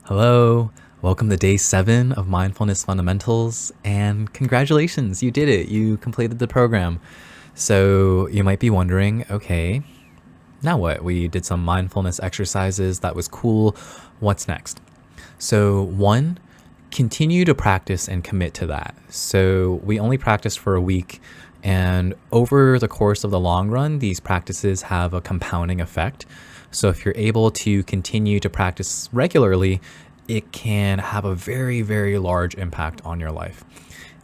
Hello, welcome to day 7 of Mindfulness Fundamentals, and congratulations, you did it. You completed the program. So you might be wondering, okay, now what? We did some mindfulness exercises. That was cool. What's next? So one, continue to practice and commit to that. So we only practiced for a week, and over the course of the long run, these practices have a compounding effect. So if you're able to continue to practice regularly, it can have a very, very large impact on your life.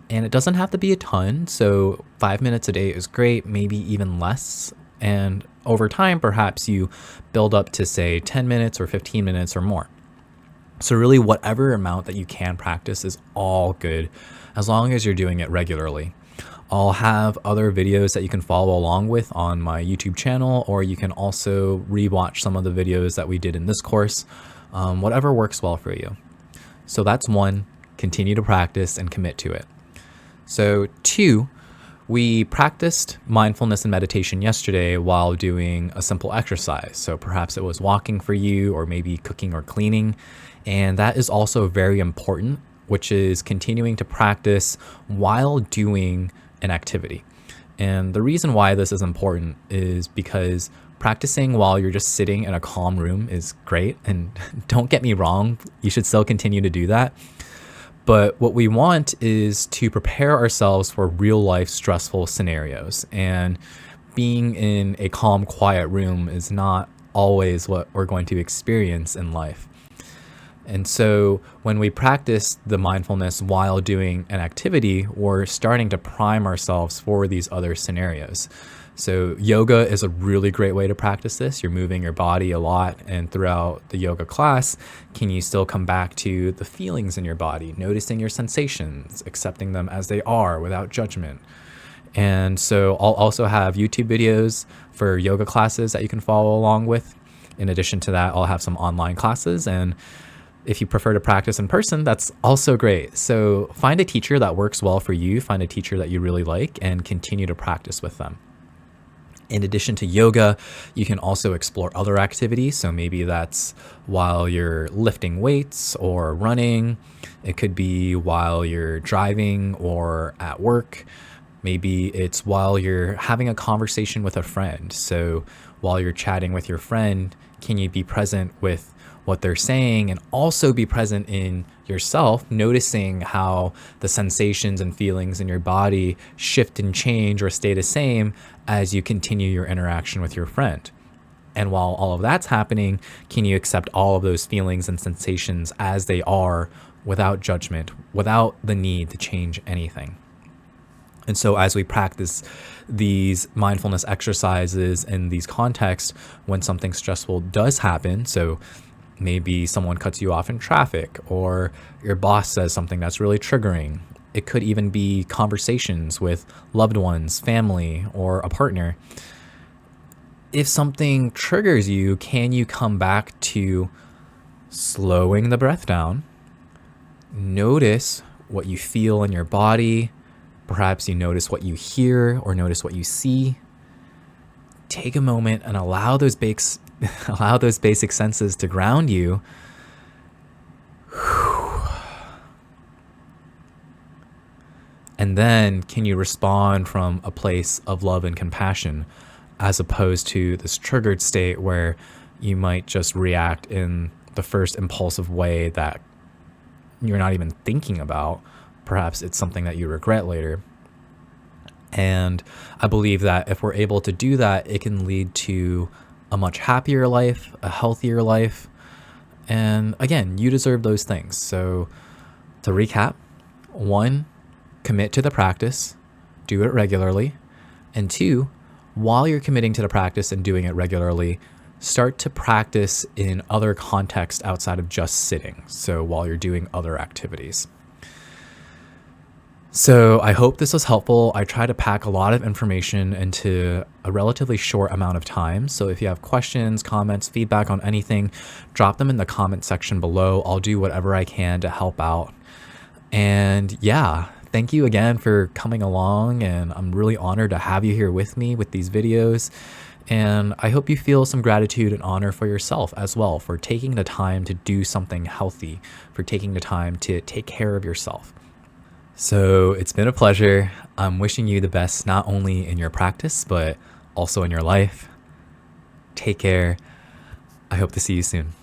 And it doesn't have to be a ton. So 5 minutes a day is great, maybe even less. And over time, perhaps you build up to say 10 minutes or 15 minutes or more. So really whatever amount that you can practice is all good as long as you're doing it regularly. I'll have other videos that you can follow along with on my YouTube channel, or you can also rewatch some of the videos that we did in this course, whatever works well for you. So that's one, continue to practice and commit to it. So two, we practiced mindfulness and meditation yesterday while doing a simple exercise. So perhaps it was walking for you, or maybe cooking or cleaning. And that is also very important, which is continuing to practice while doing an activity. And the reason why this is important is because practicing while you're just sitting in a calm room is great. And don't get me wrong, you should still continue to do that. But what we want is to prepare ourselves for real life stressful scenarios. And being in a calm, quiet room is not always what we're going to experience in life. And so when we practice the mindfulness while doing an activity, we're starting to prime ourselves for these other scenarios. So yoga is a really great way to practice this. You're moving your body a lot, and throughout the yoga class, can you still come back to the feelings in your body, noticing your sensations, accepting them as they are without judgment. And so I'll also have YouTube videos for yoga classes that you can follow along with. In addition to that, I'll have some online classes, and if you prefer to practice in person, that's also great. So find a teacher that works well for you, find a teacher that you really like, and continue to practice with them. In addition to yoga, you can also explore other activities. So maybe that's while you're lifting weights or running. It could be while you're driving or at work. Maybe it's while you're having a conversation with a friend. So while you're chatting with your friend, can you be present with what they're saying and also be present in yourself, noticing how the sensations and feelings in your body shift and change or stay the same as you continue your interaction with your friend. And while all of that's happening, can you accept all of those feelings and sensations as they are without judgment, without the need to change anything? And so as we practice these mindfulness exercises in these contexts, when something stressful does happen, so maybe someone cuts you off in traffic, or your boss says something that's really triggering. It could even be conversations with loved ones, family, or a partner. If something triggers you, can you come back to slowing the breath down? Notice what you feel in your body. Perhaps you notice what you hear or notice what you see. Take a moment and allow those basic senses to ground you. And then can you respond from a place of love and compassion, as opposed to this triggered state where you might just react in the first impulsive way that you're not even thinking about. Perhaps it's something that you regret later. And I believe that if we're able to do that, it can lead to a much happier life, a healthier life. And again, you deserve those things. So to recap, 1, commit to the practice, do it regularly. And 2, while you're committing to the practice and doing it regularly, start to practice in other contexts outside of just sitting. So while you're doing other activities. So I hope this was helpful. I try to pack a lot of information into a relatively short amount of time. So if you have questions, comments, feedback on anything, drop them in the comment section below. I'll do whatever I can to help out. And yeah, thank you again for coming along. And I'm really honored to have you here with me with these videos. And I hope you feel some gratitude and honor for yourself as well for taking the time to do something healthy, for taking the time to take care of yourself. So it's been a pleasure. I'm wishing you the best, not only in your practice, but also in your life. Take care. I hope to see you soon.